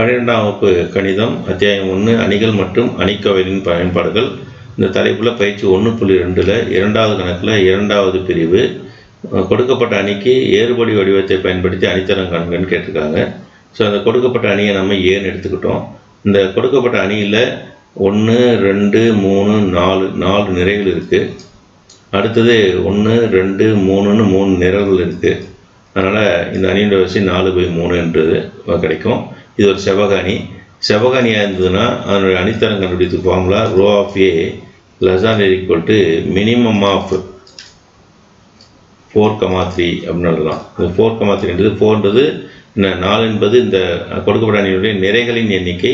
12ஆம் வகுப்பு கணிதம் அத்தியாயம் 1 அணிகள் மற்றும் அணிக்கோவைகளின் பயன்பாடுகள். இந்த தலைப்பில் பயிற்சி 1.2ல் இரண்டாவது கணக்கில் இரண்டாவது பிரிவு கொடுக்கப்பட்ட அணிக்கு ஏறுபடி வடிவத்தை பயன்படுத்தி அணித்தரம் காண்கன்னு கேட்டிருக்காங்க. ஸோ அந்த கொடுக்கப்பட்ட அணியை நம்ம ஏன்னு எடுத்துக்கிட்டோம். இந்த கொடுக்கப்பட்ட அணியில் 1 2 3 4 நிறைகள் இருக்குது. அடுத்தது 1 2 3ன்னு 3 நிரல்கள் இருக்குது. அதனால் இந்த அணியோட வரிசை 4/3 என்றது கிடைக்கும். இது ஒரு செவ்வக அணி. செவ்வக அணியாக இருந்ததுன்னா அதனுடைய அணித்தரம் கண்டுபிடித்து formula rho of A ≤ minimum of 4,3 அப்படின்னு எழுதலாம். இந்த 4,3 4ன்றது 4 என்பது இந்த கொடுக்கப்பட்ட அணியினுடைய நிறைகளின் எண்ணிக்கை,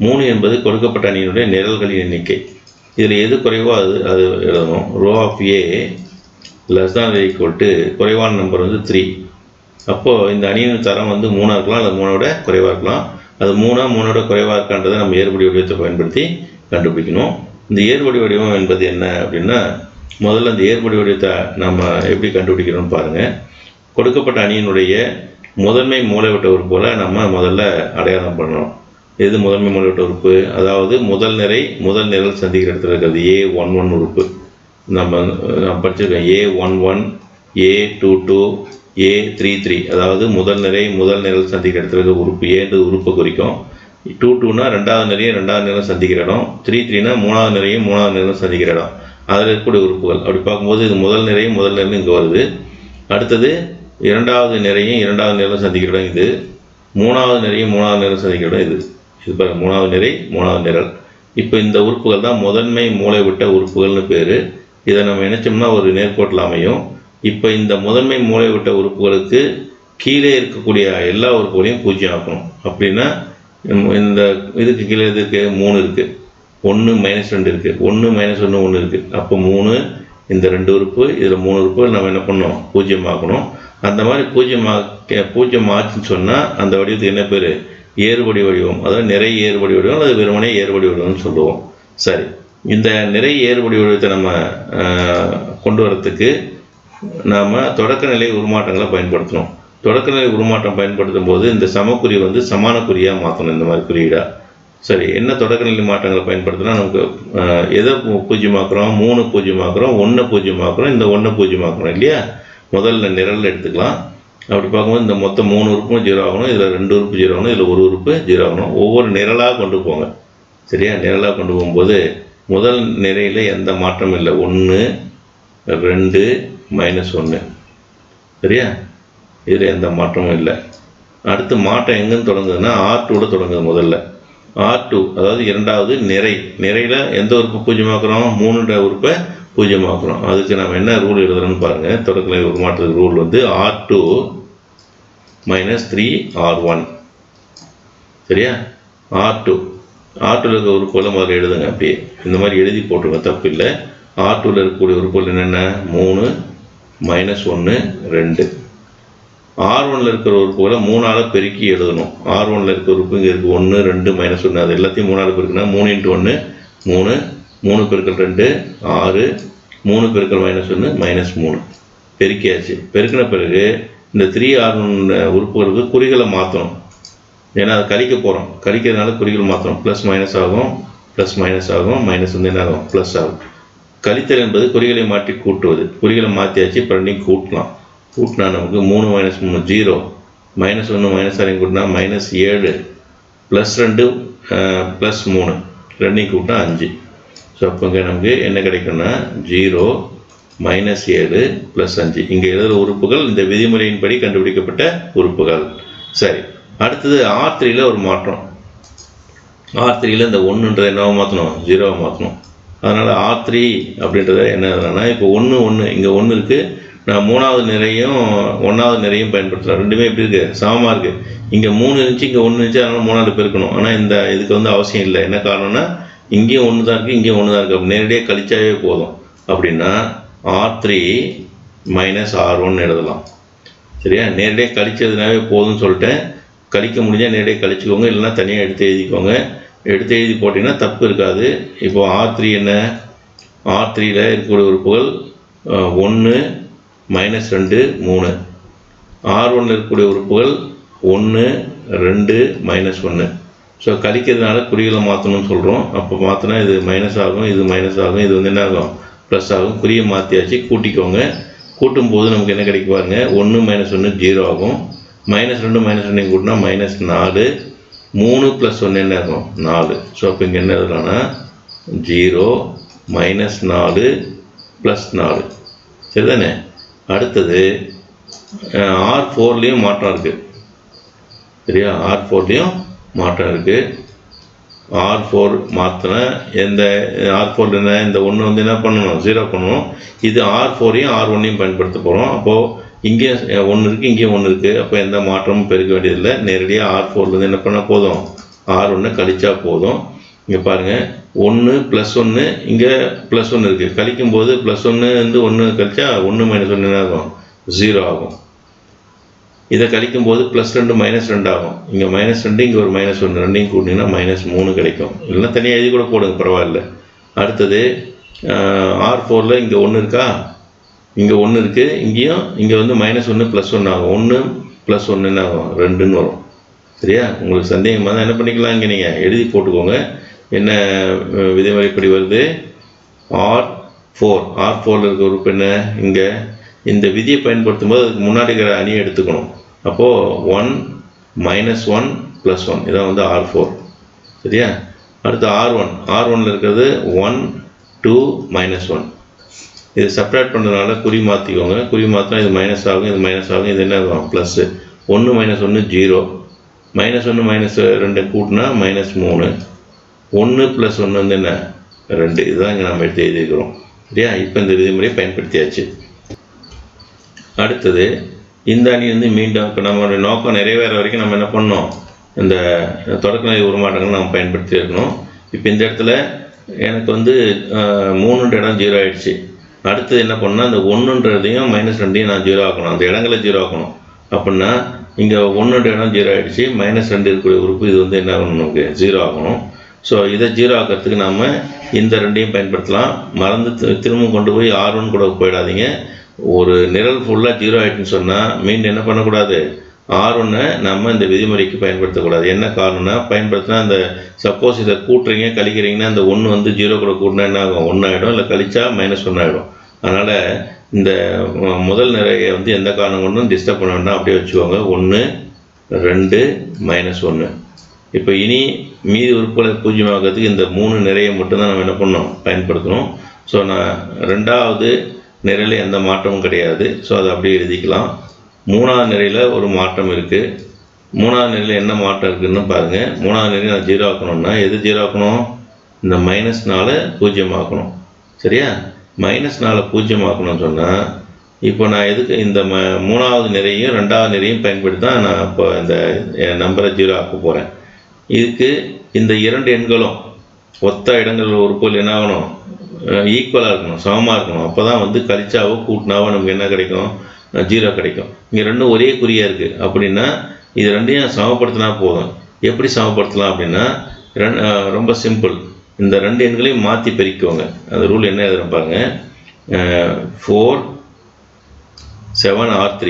3 என்பது கொடுக்கப்பட்ட அணியினுடைய நிரல்களின் எண்ணிக்கை. இதில் எது குறைவோ அது எழுதணும். ரோ ஆஃப் ஏ ≤ குறைவான நம்பர் 3. அப்போது இந்த அணியின் தரம் 3 இருக்கலாம், அல்லது 3 குறைவாக இருக்கலாம். அது 3 குறைவாக இருக்கான்றதை நம்ம ஏறுபடி வடிவத்தை பயன்படுத்தி கண்டுபிடிக்கணும். இந்த ஏறுபடி வடிவம் என்பது என்ன அப்படின்னா, முதல்ல இந்த ஏறுபடி வடிவத்தை நம்ம எப்படி கண்டுபிடிக்கிறோம்னு பாருங்கள். கொடுக்கப்பட்ட அணியினுடைய முதன்மை மூலைவிட்ட உறுப்புகளை நம்ம முதல்ல அடையாளம் பண்ணணும். எது முதன்மை மூலைவிட்ட உறுப்பு? அதாவது முதல் நிரல் சந்திக்கிற இடத்துல இருக்கிறது A11 உறுப்பு. நம்ம படிச்சிருக்கோம். A11 A22 A33, அதாவது முதல் நிரல் சந்திக்கிற இடத்துல இருக்கிற உறுப்பு ஏன்றது உறுப்பை குறிக்கும். 22னா ரெண்டாவது நிரல் சந்திக்கிற இடம். 33னா மூணாவது நிரல் சந்திக்கிற இடம். அதில் இருக்கக்கூடிய உறுப்புகள் அப்படி பார்க்கும்போது இது முதல் நிரல் இங்கே வருது. அடுத்தது இரண்டாவது நிரல் சந்திக்கிற இடம் இது. மூணாவது நிரல் சந்திக்கிற இடம் இது. இது பாருங்க, மூணாவது நிரல். இப்போ இந்த உறுப்புகள் தான் முதன்மை மூலைவிட்ட உறுப்புகள்னு பேர். இதை நம்ம நினைச்சோம்னா ஒரு நேர்கோட்டில் அமையும். இப்போ இந்த முதன்மை மூலைவிட்ட உறுப்புகளுக்கு கீழே இருக்கக்கூடிய எல்லா உறுப்புகளையும் 0 ஆக்கணும். அப்படின்னா இந்த இதுக்கு கீழே இதுக்கு 3 இருக்குது, 1 -2 இருக்குது, 1 -1 1 இருக்குது. அப்போ 3 இந்த 2 உறுப்பு, இதில் 3 உறுப்புகள் நம்ம என்ன பண்ணணும்? 0 ஆக்கணும். அந்த மாதிரி 0 ஆச்சுன்னு சொன்னால் அந்த வடிவத்துக்கு என்ன பேர்? ஏறுபடி வடிவம். அதாவது நிறை ஏறுபடி வடிவம், அல்லது வெறுமனே ஏறுபடி வடிவம்னு சொல்லுவோம். சரி, இந்த நிறை ஏறுபடி வடிவத்தை நம்ம கொண்டு வரத்துக்கு நாம் தொடக்கநிலை உருமாற்றங்களை பயன்படுத்தணும். தொடக்கநிலை உருமாற்றம் பயன்படுத்தும் போது இந்த சமக்குறி சமான குறியாக மாற்றணும், இந்த மாதிரி குறியீடாக. சரி, என்ன தொடக்கநிலை மாற்றங்களை பயன்படுத்தினா நமக்கு எதை 0 ஆக்குறோம்? 3 0 ஆக்குறோம், 1 0 ஆக்குறோம், இந்த 1 0 ஆக்குறோம் இல்லையா? முதல்ல நிரல் எடுத்துக்கலாம். அப்படி பார்க்கும்போது இந்த மொத்தம் 3 உறுப்பும் 0 ஆகணும். இதில் 2 உறுப்பு 0 ஆகணும், இதில் 1 உறுப்பு 0 ஆகணும். ஒவ்வொரு நிரலாக கொண்டு போங்க. சரியா? நிரலாக கொண்டு போகும்போது முதல் நிரையில் எந்த மாற்றமும் இல்லை. 1 2 -1. சரியா? இதில் எந்த மாற்றமும் இல்லை. அடுத்து மாற்றம் எங்கேன்னு தொடங்குதுன்னா R2ல தொடங்குது. முதல்ல R2, அதாவது இரண்டாவது நிறையில் எந்த உறுப்பு 0 ஆக்குறோம்? 3 உறுப்பை 0 ஆக்குறோம். அதுக்கு நம்ம என்ன ரூல் எழுதுறோம்னு பாருங்கள். தொடக்கநிலை உருமாற்றத்துக்கு ரூல் R2 - 3R1. சரியா? R2ல இருக்க உறுப்புகளை முதல்ல எழுதுங்க. அப்படியே இந்த மாதிரி எழுதி போட்டுருங்க, தப்பு இல்லை. R2ல இருக்கக்கூடிய உறுப்புகள் என்னென்ன? 3 -1 2. R1ல இருக்கிற உறுப்புகளை 3ஆல் பெருக்கி எழுதணும். R1ல இருக்கிற உறுப்பு இங்கே இருக்குது 1 2 -1. அது எல்லாத்தையும் 3ஆல் பெருக்குனா 3 × 1 3, 3 × 2 6, 3 × -1 -3. பெருக்கியாச்சு. பெருக்கின பிறகு இந்த 3R1 உறுப்புகளுக்கு குறிகளை மாற்றணும். ஏன்னா அதை கழிக்க போகிறோம். கழிக்கிறதுனால குறிகள் மாற்றணும். ப்ளஸ் மைனஸ் ஆகும், ப்ளஸ் மைனஸ் ஆகும், மைனஸ் என்ன ஆகும்? ப்ளஸ் ஆகும். கழித்தல் என்பது குறிகளை மாற்றி கூட்டுவது. குறிகளை மாற்றியாச்சு, இப்போ ரெண்டையும் கூட்டலாம். கூட்டினா நமக்கு 3 -3 0, -1 -6 கூட்டினா -7, +2 +3 ரெண்டையும் கூட்டினா 5. ஸோ அப்போ இங்கே நமக்கு என்ன கிடைக்கும்னா 0 -7 +5. இங்கே எழுதுகிற உறுப்புகள் இந்த விதிமுறையின்படி கண்டுபிடிக்கப்பட்ட உறுப்புகள். சரி, அடுத்தது R3ல ஒரு மாற்றம். R3ல இந்த 1ன்றதை என்னவா மாற்றணும்? 0 மாற்றணும். அதனால் R3 அப்படின்றத என்ன எழுதுனா, இப்போ 1 இங்கே 1 இருக்குது. நான் 3வது நிரையும் 1வது நிரையும் பயன்படுத்துகிறேன். ரெண்டுமே எப்படி இருக்குது? சமமாக இருக்குது. இங்கே 3 இருந்துச்சு, இங்கே 1 இருந்துச்சு, அதனால் 3ஆல் பெருக்கணும். ஆனால் இந்த இதுக்கு அவசியம் இல்லை. என்ன காரணம்னா இங்கேயும் 1 தான் இருக்குது, இங்கேயும் 1 தான் இருக்குது. அப்போ நேரடியாக கழிச்சாவே போதும். அப்படின்னா R3 - R1 எழுதலாம். சரியா? நேரடியாக கழிச்சதுனாவே போதும்னு சொல்லிட்டேன். கழிக்க முடிஞ்சால் நேரடியாக கழிச்சுக்கோங்க, இல்லைன்னா தனியாக எடுத்து எழுதிக்கோங்க. எடுத்து எழுதி போட்டிங்கன்னா தப்பு இருக்காது. இப்போது R3 என்ன? R3ல இருக்கக்கூடிய உறுப்புகள் 1 -2 3. R1ல இருக்கக்கூடிய உறுப்புகள் 1 2 -1. ஸோ கழிக்கிறதுனால குறிகளை மாற்றணும்னு சொல்கிறோம். அப்போ மாற்றினா இது மைனஸ் ஆகும், இது மைனஸ் ஆகும், இது வந்து என்ன ஆகும் ப்ளஸ் ஆகும். குறியை மாற்றியாச்சு, கூட்டிக்கோங்க. கூட்டும் போது நமக்கு என்ன கிடைக்கும் பாருங்க, 1 - 1 0 ஆகும். -2 -2 கூட்டினா -4. 3 + 1 என்ன ஆகும் 4. ஸோ அப்போ இங்கே என்ன எழுதலாம்னா 0 -4 + 4. சரிதானே? அடுத்தது R4லேயும் மாற்றம் இருக்குது. சரியா? R4லேயும் மாற்றம் இருக்குது. R4 மாற்றின எந்த R4 என்ன, இந்த 1 வந்து என்ன பண்ணணும் 0 பண்ணணும். இது R4யும் R1யும் பயன்படுத்த போகிறோம். அப்போது இங்கே 1 இருக்குது, இங்கே 1 இருக்குது. அப்போ எந்த மாற்றமும் பெருக்க வேண்டியதில்லை. நேரடியாக R4லேருந்து என்ன பண்ணால் போதும், R1 கழிச்சா போதும். இங்கே பாருங்கள், 1 + 1 இங்கே +1 இருக்குது. கழிக்கும்போது +1 வந்து 1 கழிச்சா 1 - 1 என்ன ஆகும் 0 ஆகும். இதை கழிக்கும்போது +2 -2 ஆகும். இங்கே -2 இங்கே ஒரு -1 ரெண்டையும் கூட்டிங்கன்னா -3 கிடைக்கும். இல்லைன்னா தனியாக எழுதி கூட போடுங்க, பரவாயில்ல. அடுத்தது R4ல் இங்கே 1 இருக்கா, இங்கே 1 இருக்குது, இங்கேயும் இங்கே வந்து -1 +1 ஆகும். 1 + 1 என்ன ஆகும் 2ன்னு வரும். சரியா? உங்களுக்கு சந்தேகமாக தான் என்ன பண்ணிக்கலாம், இங்கே நீங்கள் எழுதி போட்டுக்கோங்க. என்ன விதிமுறைப்படி வருது, R4ல் இருக்க உறுப்பு என்ன, இங்கே இந்த விதியை பயன்படுத்தும் போது அதுக்கு முன்னாடி இருக்கிற அணியை எடுத்துக்கணும். அப்போது 1 - 1 + 1 இதான் வந்து R4. சரியா? அடுத்து R1ல் இருக்கிறது 1 2 -1. இது செப்பரேட் பண்ணுறதுனால குறி மாற்றிக்கோங்க. குறி மாற்றினா இது மைனஸ் ஆகும், இது மைனஸ் ஆகும், இது என்ன ஆகும் ப்ளஸ்ஸு. 1 - 1 0. -1 -2 கூட்டினா -3. 1 + 1 வந்து என்ன 2. இதுதான் இங்கே நம்ம எடுத்து எழுதிக்கிறோம். சரியா? இப்போ இந்த விதிமுறையை பயன்படுத்தியாச்சு. அடுத்தது இந்த அணி வந்து மீண்டும் இப்போ நம்மளுடைய நோக்கம் நிறைவேற வரைக்கும் நம்ம என்ன பண்ணோம், இந்த தொடக்கநிலை உருமாற்றங்கள் நம்ம பயன்படுத்தி இருக்கணும். இப்போ இந்த இடத்துல எனக்கு வந்து 3ன்ற இடம் 0 ஆகிடுச்சு. அடுத்தது என்ன பண்ணால் அந்த 1ன்றதையும் -2யும் நான் 0 ஆக்கணும், அந்த இடங்களை 0 ஆக்கணும். அப்படின்னா இங்கே 1ன்ற இடம் 0 ஆகிடுச்சு, -2 இருக்கக்கூடிய உறுப்பு இது வந்து என்ன ஆகணும், நமக்கு 0 ஆகணும். ஸோ இதை 0 ஆக்கிறதுக்கு நாம் இந்த ரெண்டையும் பயன்படுத்தலாம். மறந்து திரும்பவும் கொண்டு போய் R1 கூட போயிடாதீங்க. ஒரு நிரல் ஃபுல்லாக 0 ஆகிட்டுன்னு சொன்னால் மீண்டும் என்ன பண்ணக்கூடாது, R1 நம்ம இந்த விதிமுறைக்கு பயன்படுத்தக்கூடாது. என்ன காரணம்னா, பயன்படுத்தினா அந்த சப்போஸ் இதை கூட்டுறீங்க கழிக்கிறீங்கன்னா அந்த 1 வந்து 0 கூட கூட்டினா என்ன ஆகும் 1 ஆகிடும், இல்லை கழிச்சா -1 ஆகிடும். அதனால் இந்த முதல் நிறைய வந்து எந்த காரணம் கொண்டும் டிஸ்டர்ப் பண்ண வேண்டாம், அப்படியே வச்சுக்கோங்க. 1 2 -1. இப்போ இனி மீதி உறுப்புகளை பூஜ்ஜியமாக்கிறதுக்கு இந்த 3 நிறைய மட்டும்தான் நம்ம என்ன பண்ணோம் பயன்படுத்தணும். ஸோ நான் 2வது நிறையில் எந்த மாற்றமும் கிடையாது. ஸோ அதை அப்படியே எழுதிக்கலாம். 3வது நிறையில் ஒரு மாற்றம் இருக்குது. 3வது நிறையில் என்ன மாற்றம் இருக்குதுன்னு பாருங்கள். 3வது நிறையில் நான் 0 ஆக்கணும்னா எது 0 ஆக்கணும், இந்த -4 0 ஆக்கணும். சரியா? -4 0 ஆக்கணும்னு சொன்னால் இப்போ நான் எதுக்கு இந்த 3வது நிறையும் 2வது நிறையும் பயன்படுத்தி தான் நான் இப்போ இந்த நம்பரை 0 ஆக்க போகிறேன். இதுக்கு இந்த 2 எண்களும் ஒத்த இடங்கள் உறுப்புகள் என்ன ஆகணும், ஈக்குவலாக இருக்கணும், சமமாக இருக்கணும். அப்போ தான் வந்து கழிச்சாவோ கூட்டினாவோ நமக்கு என்ன கிடைக்கும் 0 கிடைக்கும். இங்கே ரெண்டும் ஒரே குறியாக இருக்குது. அப்படின்னா இது ரெண்டையும் சமப்படுத்தினா போதும். எப்படி சமப்படுத்தலாம் அப்படின்னா ரொம்ப சிம்பிள். இந்த 2 எண்களையும் மாற்றி பெருக்கிக்கோங்க. அந்த ரூல் என்ன எழுதுகிறேன் பாருங்கள். 4 7 R3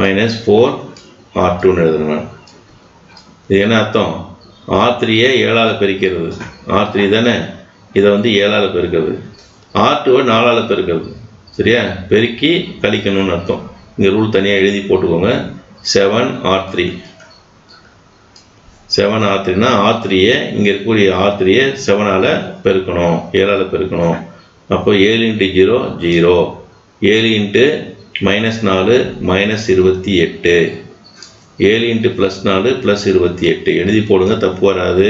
-4 R2ன்னு எழுதுறேன். இது என்ன அர்த்தம், R3யை 7ஆல் பெருக்கிறது. R3 தானே, இதை வந்து 7ஆல் பெருக்கிறது. R2வை 4ஆல் பெருக்கிறது. சரியா? பெருக்கி கழிக்கணும்னு அர்த்தம். இங்கே ரூல் தனியாக எழுதி போட்டுக்கோங்க. 7 R3 7 R3னா R3யை இங்கே இருக்கக்கூடிய R3யை 7ஆல் பெருக்கணும், 7ஆல் பெருக்கணும். அப்போ 7 × 0 0, 7 × -4 -28, 7 × +4 +28 எழுதி போடுங்க, தப்பு வராது.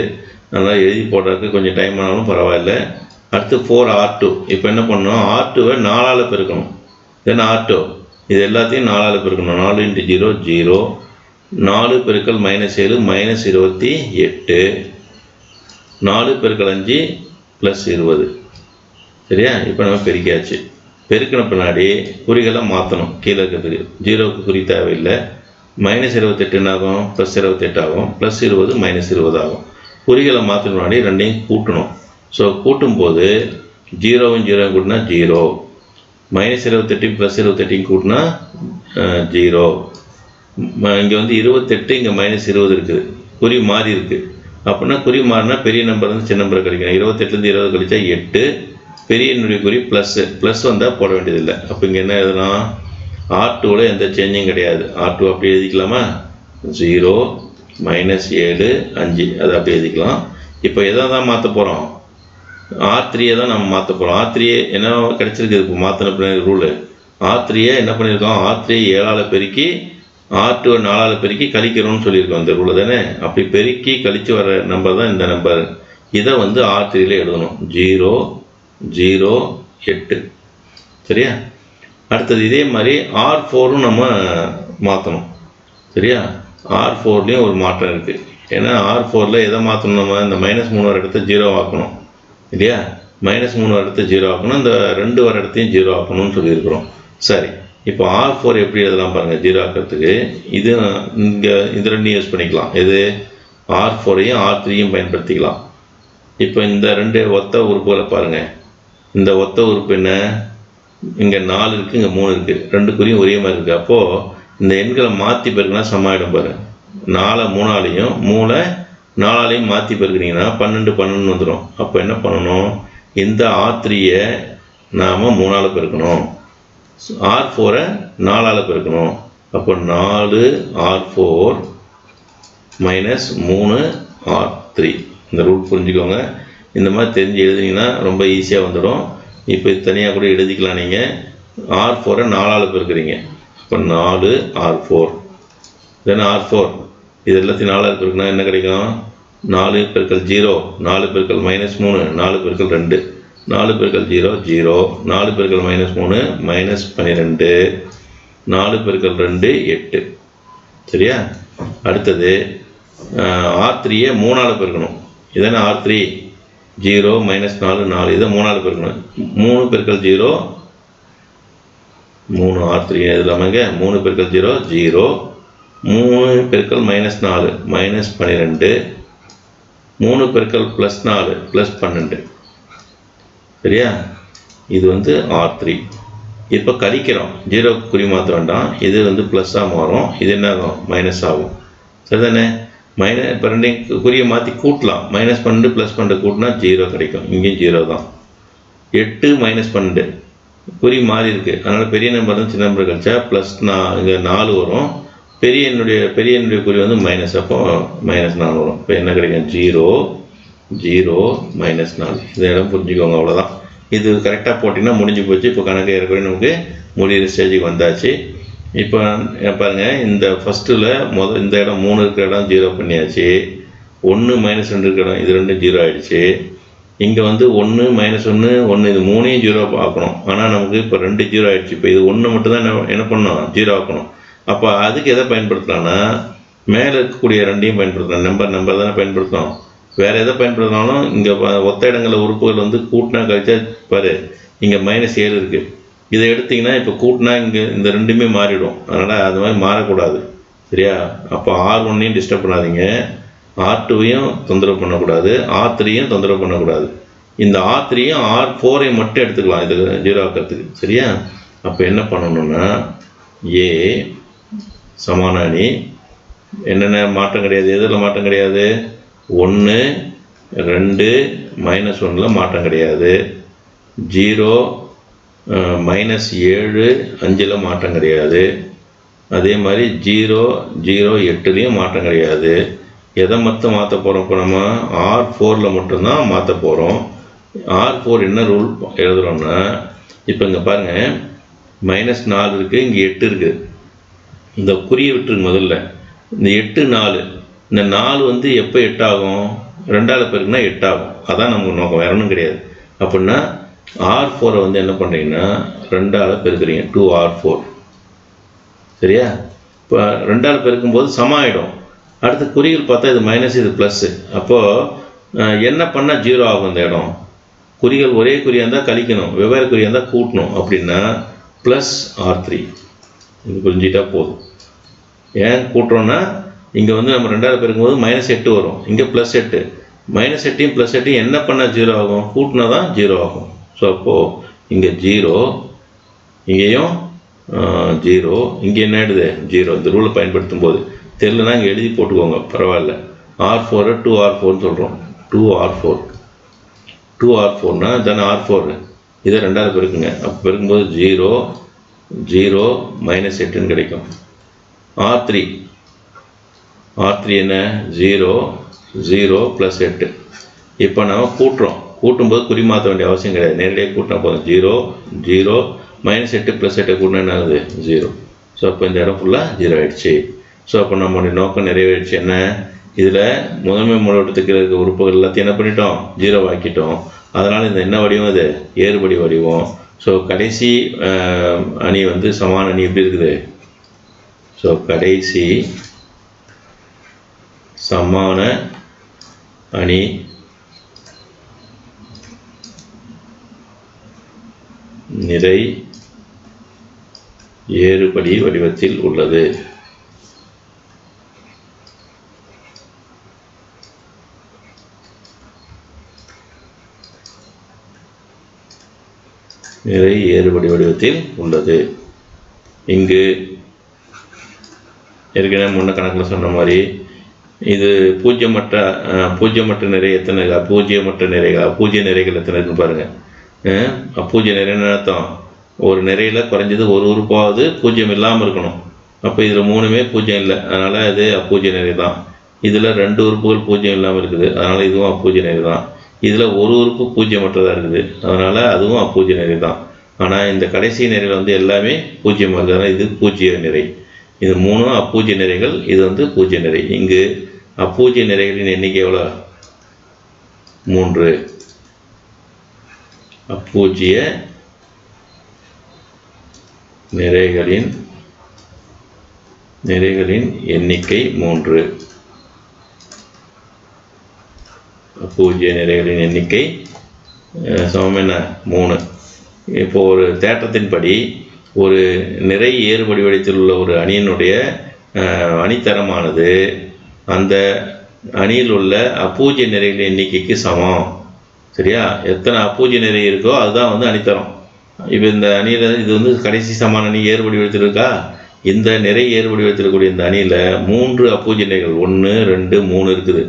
அதனால் எழுதி போடுறதுக்கு கொஞ்சம் டைம் ஆனாலும் பரவாயில்ல. அடுத்து 4 R2. இப்போ என்ன பண்ணணும், R2வை 4ஆல் பெருக்கணும். தென் R2 இது எல்லாத்தையும் 4ஆல் பெருக்கணும். 4 × 0 0, 4 × -7 -28, 4 × 5 +20. சரியா? இப்போ நம்ம பெருக்கியாச்சு. பெருக்கின பின்னாடி குறிகளை மாற்றணும். கீழே இருக்கிறதுக்கு 0க்கு குறி தேவையில்லை. -28 ஆகும், +28 ஆகும், +20 -20 ஆகும். குறிகளை மாற்றின முன்னாடி ரெண்டையும் கூட்டணும். ஸோ கூட்டும்போது 0வும் 0வும் கூட்டினா 0, -28 + 28 கூட்டினா 0, இங்கே வந்து 28, இங்கே -20 இருக்குது, குறி மாறி இருக்குது. அப்படின்னா குறி மாறினா பெரிய நம்பர் வந்து சின்ன நம்பரை கழிக்கணும். 28லேருந்து 20 கழிச்சா 8, பெரிய எண்ணுடைய குறி ப்ளஸ் வந்தால் போட வேண்டியதில்லை. அப்போ இங்கே என்ன எழுதலாம், R2வில் எந்த சேஞ்சும் கிடையாது. R2 அப்படி எழுதிக்கலாமா, 0 -7 5 அதை அப்படி எழுதிக்கலாம். இப்போ எதை தான் மாற்ற போகிறோம், R3 தான் நம்ம மாற்ற போகிறோம். R3 என்ன கிடச்சிருக்கு இப்போ மாற்றின ரூலு, R3 என்ன பண்ணியிருக்கோம், R3 7ஆல் பெருக்கி R2 4ஆல் பெருக்கி கழிக்கிறோம்னு சொல்லியிருக்கோம் இந்த ரூலை தானே. அப்படி பெருக்கி கழித்து வர நம்பர் தான் இந்த நம்பர். இதை வந்து R3யில் எழுதணும், 0 0 8. சரியா. அடுத்தது இதே மாதிரி R4ம் நம்ம மாற்றணும். சரியா. R4லேயும் ஒரு மாற்றம் இருக்குது. ஏன்னா R4ல் எதை மாற்றணும், நம்ம இந்த -3 வர இடத்த 0 ஆக்கணும் இல்லையா. -3 வர இடத்த 0 ஆக்கணும், இந்த 2 வர இடத்தையும் 0 ஆக்கணும்னு சொல்லியிருக்கிறோம். சரி, இப்போ R4 எப்படி எழுதலாம் பாருங்கள் 0 ஆக்கிறதுக்கு. இது இங்கே இது ரெண்டையும் யூஸ் பண்ணிக்கலாம். இது R4ஐயும் R3யும் பயன்படுத்திக்கலாம். இப்போ இந்த 2 ஒத்த உறுப்புகளை பாருங்கள். இந்த ஒத்த உறுப்பு என்ன, இங்கே 4 இருக்குது, இங்கே 3 இருக்குது, 2 குறியும் ஒரே மாதிரி இருக்குது. அப்போது இந்த எண்களை மாற்றி பெருக்கினா சமாளிடம் பாரு. 4 3ஆலையும் 3 4ஆலையும் மாற்றி பெருக்கிறீங்கன்னா 12 12 வந்துடும். அப்போ என்ன பண்ணணும், இந்த R3ஐ நாம் 3ஆல் பெருக்கணும், R4ஐ 4ஆல் பெருக்கணும். அப்போ 4 R4 -3 R3. இந்த ரூல் புரிஞ்சுக்கோங்க. இந்த மாதிரி தெரிஞ்சு எழுதினீங்கன்னா ரொம்ப ஈஸியாக வந்துடும். இப்போ இது தனியாக கூட எழுதிக்கலாம். நீங்கள் R4ஐ 4ஆல் பெருக்கிறீங்க, இப்போ 4 R4 தென் R4 இது எல்லாத்தையும் 4ஆல் பெருக்கினா என்ன கிடைக்கும், 4 × 0 4 × -3 4 × 2 4 × 0 0 4 × -3 -12 4 × 2 8. சரியா. அடுத்தது R3ஐ 3ஆல் பெருக்கணும். இதானே R3 0 -4 4 இதை 3ஆல் பெருக்கணும். 3 × 0 3 R3 எழுதலாமாங்க. 3 × 0 0 3 × -4 -12 3 × +4 +12. சரியா. இது வந்து R3. இப்போ கழிக்கிறோம், 0 குறி மாற்ற வேண்டாம், இது வந்து ப்ளஸ்ஸாக மாறும், இது என்ன ஆகும் மைனஸ் ஆகும். சரிதானே. இப்போ ரெண்டையும் குறியை மாற்றி கூட்டலாம். -12 +12 கூட்டினா 0 கிடைக்கும். இங்கேயும் 0 தான். 8 -12 குறி மாறி இருக்குது, அதனால் பெரிய நம்பர் தான் சின்ன நம்பர் கழிச்சா இங்கே 4 வரும். பெரிய எண்ணுடைய குறி வந்து மைனஸ், அப்போ -4 வரும். இப்போ என்ன கிடைக்கும், 0 0 -4. இந்த இடம் புரிஞ்சுக்கோங்க, அவ்வளோதான். இது கரெக்டாக போட்டிங்கன்னா முடிஞ்சு போச்சு. இப்போ கணக்கு ஏற்கனவே நமக்கு முடிகிற ஸ்டேஜுக்கு வந்தாச்சு. இப்போ பாருங்கள், இந்த ஃபஸ்ட்டில் இந்த இடம் 3 இருக்கிற இடம் 0 பண்ணியாச்சு. 1 -2 இருக்கிற இடம் இது 2 0 ஆகிடுச்சு. இங்கே வந்து 1 -1 1 இது 3ஐயும் 0 ஆக்கணும். ஆனால் நமக்கு இப்போ 2 0 ஆகிடுச்சு. இப்போ இது 1 மட்டும் தான் என்ன பண்ணணும், 0 ஆக்கணும். அப்போ அதுக்கு எதை பயன்படுத்தலாம்னா, மேலே இருக்கக்கூடிய 2ஐயும் பயன்படுத்தலாம். நம்பர் தானே பயன்படுத்தணும். வேறு எதை பயன்படுத்தினாலும் இங்கே ஒத்த இடங்களில் உறுப்புகள் வந்து கூட்டினா கழிச்சா பாரு, இங்கே -7 இருக்குது. இதை எடுத்திங்கன்னா இப்போ கூட்டினா இங்கே இந்த 2மே மாறிடும். அதனால் அது மாதிரி மாறக்கூடாது. சரியா. அப்போ R1ஐயும் டிஸ்டர்ப் பண்ணாதீங்க, R2ஐயும் தொந்தரவு பண்ணக்கூடாது, R3ஐயும் தொந்தரவு பண்ணக்கூடாது. இந்த R3ஐயும் R4ஐயும் மட்டும் எடுத்துக்கலாம் இது 0 ஆக்கிறதுக்கு. சரியா. அப்போ என்ன பண்ணணும்னா, A சமான அணி என்னென்ன மாற்றம் கிடையாது, எதில் மாற்றம் கிடையாது, 1 2 -1ல் மாற்றம் கிடையாது, 0 -7 5ல் மாற்றம் கிடையாது, அதே மாதிரி 0 0 8லேயும் மாற்றம் கிடையாது. எதை மட்டும் மாற்ற போகிறோம், இப்போ நம்ம R4ல் மட்டும்தான் மாற்ற போகிறோம். R4 என்ன ரூல் எழுதுகிறோம்னா, இப்போ இங்கே பாருங்கள் -4 இருக்குது, இங்கே 8 இருக்குது. இந்த குறியை விட்டுருக்கு முதல்ல. இந்த 8 4 இந்த 4 வந்து எப்போ 8 ஆகும், 2ஆல் பெருக்குனா 8 ஆகும். அதான் நமக்கு நோக்கம், வேற ஒன்றும் கிடையாது. அப்படின்னா R4ஐ வந்து என்ன பண்ணுறீங்கன்னா 2ஆல் பெருக்குறீங்க, 2R4. சரியா. இப்போ 2ஆல் பெருக்கும்போது சமம் ஆகிடும். அடுத்த குறிகள் பார்த்தா இது மைனஸ் இது ப்ளஸ்ஸு. அப்போது என்ன பண்ணால் 0 ஆகும் இந்த இடம், குறிகள் ஒரே குறியாக இருந்தால் கழிக்கணும், வெவ்வேறு குறியாக இருந்தால் கூட்டணும். அப்படின்னா +R3 இது புரிஞ்சிட்டா போதும். ஏன் கூட்டுறோன்னா, இங்கே வந்து நம்ம 2ஆல் பெருக்கும்போது -8 வரும், இங்கே +8. -8யும் +8யும் என்ன பண்ணால் 0 ஆகும், கூட்டினா தான் 0 ஆகும். ஸோ அப்போது இங்கே 0, இங்கேயும் 0. இங்கே என்ன ஆகிடுது 0. இந்த ரூலை பயன்படுத்தும் போது தெரியலனா இங்கே எழுதி போட்டுக்கோங்க, பரவாயில்ல. R4 2R4ன்னு சொல்கிறோம். 2R4 2R4னா தானே R4 இதை 2ஆல் பெருக்குங்க. அப்போ பெருக்கும்போது 0 0 -8ன்னு கிடைக்கும். R3 என்ன 0 0 + 8. இப்போ நம்ம கூட்டும்போது குறி மாற்ற வேண்டிய அவசியம் கிடையாது, நேரடியாக கூட்டினா போதும். 0 0 -8 + 8 கூட்டினா என்ன ஆகுது 0. ஸோ அப்போ இந்த இடம் ஃபுல்லாக 0 ஆகிடுச்சு. ஸோ அப்போ நம்மளுடைய நோக்கம் நிறைவேறிடுச்சு. என்ன, இதில் முதன்மை மூலவட்டத்துக்கு இருக்க உறுப்புகள் எல்லாத்தையும் என்ன பண்ணிட்டோம், 0 ஆக்கிட்டோம். அதனால் இந்த என்ன வடிவம், இது ஏறுபடி வடிவம். ஸோ கடைசி அணி வந்து சமான அணி எப்படி இருக்குது? ஸோ கடைசி சமான அணி நிறை ஏறுபடி வடிவத்தில் உள்ளது. நிறை ஏறுபடி வடிவத்தில் உள்ளது. இங்கு ஏற்கனவே முன்ன கணக்கில் சொன்ன மாதிரி இது பூஜ்ஜியமற்ற நிறை எத்தனை இருக்கா, பூஜ்ஜியமற்ற நிறைகளா, பூஜ்ஜிய நிறைகள் எத்தனை இருக்குன்னு பாருங்கள். அப்பூஜ்ஜிய நிறைன்னு அர்த்தம், ஒரு நிறையில் குறைஞ்சது ஒரு உறுப்பாவது பூஜ்ஜியம் இல்லாமல் இருக்கணும். அப்போ இதில் 3மே பூஜ்ஜியம் இல்லை, அதனால் இது அப்பூஜ்ஜிய நிறை தான். இதில் 2 உறுப்புகள் பூஜ்ஜியம் இல்லாமல் இருக்குது, அதனால் இதுவும் அப்பூஜ்ஜிய நிறை தான். இதில் ஒரு உறுப்பு பூஜ்ஜியமற்றதாக இருக்குது, அதனால் அதுவும் அப்பூஜ்ஜிய நிறை தான். ஆனால் இந்த கடைசி நிறையில் வந்து எல்லாமே பூஜ்ஜியமாக இருக்குது, அதனால் இது பூஜ்ஜிய நிறை. இது 3ம் அப்பூஜ்ஜிய நிறைகள், இது வந்து பூஜ்ஜிய நிறை. இங்கு அப்பூஜ்ஜிய நிறைகளின் எண்ணிக்கை எவ்வளோ? 3. அப்பூஜ்ஜிய நிறைகளின் எண்ணிக்கை 3. அப்பூஜ்ஜிய நிறைகளின் எண்ணிக்கை சமம் என்ன, 3. இப்போ ஒரு தேற்றத்தின்படி ஒரு நிறை ஏறுபடி வடிவத்தில் உள்ள ஒரு அணியினுடைய அணித்தரமானது அந்த அணியில் உள்ள அப்பூஜ்ஜிய நிறைகளின் எண்ணிக்கைக்கு சமம். சரியா? எத்தனை அப்பூஜ்ஜிய நிறை இருக்கோ அதுதான் வந்து அணித்தரம். இப்போ இந்த அணியில் இது வந்து கடைசி சமான அணி ஏறுபடி வடிவத்தில் இருக்கா, இந்த நிறை ஏறுபடி வடிவத்தில் இந்த அணியில் 3 அப்பூஜ்ஜிய நிறைகள் 1 2 3 இருக்குது.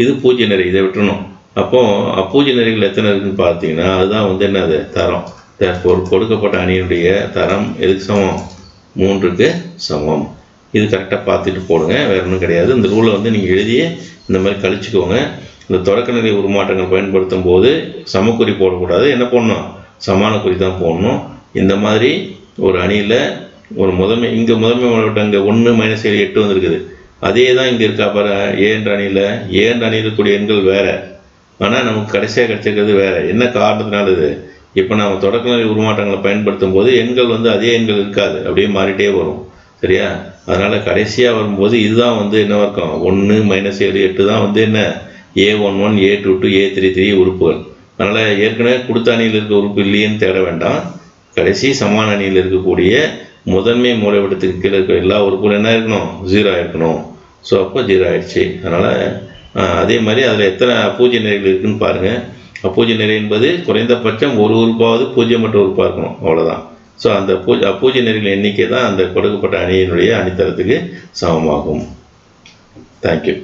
இது பூஜ்ஜிய நிறை, இதை விட்டுறணும். அப்போது அப்பூஜ்ஜிய நிறைகள் எத்தனை இருக்குதுன்னு பார்த்தீங்கன்னா அதுதான் வந்து என்னது தரம். ஒரு கொடுக்கப்பட்ட அணியினுடைய தரம் எதுக்கு சமம், 3க்கு சமம். இது கரெக்டாக பார்த்துட்டு போடுங்க, வேறு ஒன்றும் கிடையாது. இந்த ரூலை வந்து நீங்கள் எழுதியே இந்த மாதிரி கழிச்சுக்கோங்க. இந்த தொடக்க நிலை உருமாற்றங்கள் பயன்படுத்தும் போது சமக்குறி போடக்கூடாது, என்ன போடணும், சமான குறி தான் போடணும். இந்த மாதிரி ஒரு அணியில் ஒரு இங்கே முதன்மை மாவட்டம் இங்கே 1 - 7 8 வந்துருக்குது, அதே தான் இங்கே இருக்கா பாரு. ஏன்ற அணியில் இருக்கக்கூடிய எண்கள் வேறு, ஆனால் நமக்கு கடைசியாக கிடைச்சிருக்கிறது வேறு. என்ன காரணத்தினால இது, இப்போ நம்ம தொடக்க நிலை உருமாற்றங்களை பயன்படுத்தும் போது எண்கள் வந்து அதே எண்கள் இருக்காது, அப்படியே மாறிட்டே வரும். சரியா? அதனால் கடைசியாக வரும்போது இதுதான் வந்து என்ன இருக்கும், 1 - 7 8 தான் வந்து என்ன A11 A22 A33 உறுப்புகள். அதனால் ஏற்கனவே கொடுத்த அணியில் இருக்க உறுப்பு இல்லையேன்னு தேட வேண்டாம். கடைசி சமான அணியில் இருக்கக்கூடிய முதன்மை மூலைவிட்டத்துக்கு கீழே இருக்க எல்லா உறுப்புகளும் என்ன இருக்கணும், 0 இருக்கணும். ஸோ அப்போ 0 ஆயிடுச்சு. அதனால் அதே மாதிரி அதில் எத்தனை அப்பூஜ்ஜிய நிறைகள் இருக்குதுன்னு பாருங்கள். அப்பூஜ்ஜிய நிறை என்பது குறைந்தபட்சம் ஒரு உறுப்பாவது பூஜ்ஜியமற்ற உறுப்பாக இருக்கணும், அவ்வளோதான். ஸோ அந்த அப்பூஜ்ஜிய நிறைகளின் எண்ணிக்கை தான் அந்த கொடுக்கப்பட்ட அணியினுடைய அணித்தரத்துக்கு சமமாகும். தேங்க்யூ.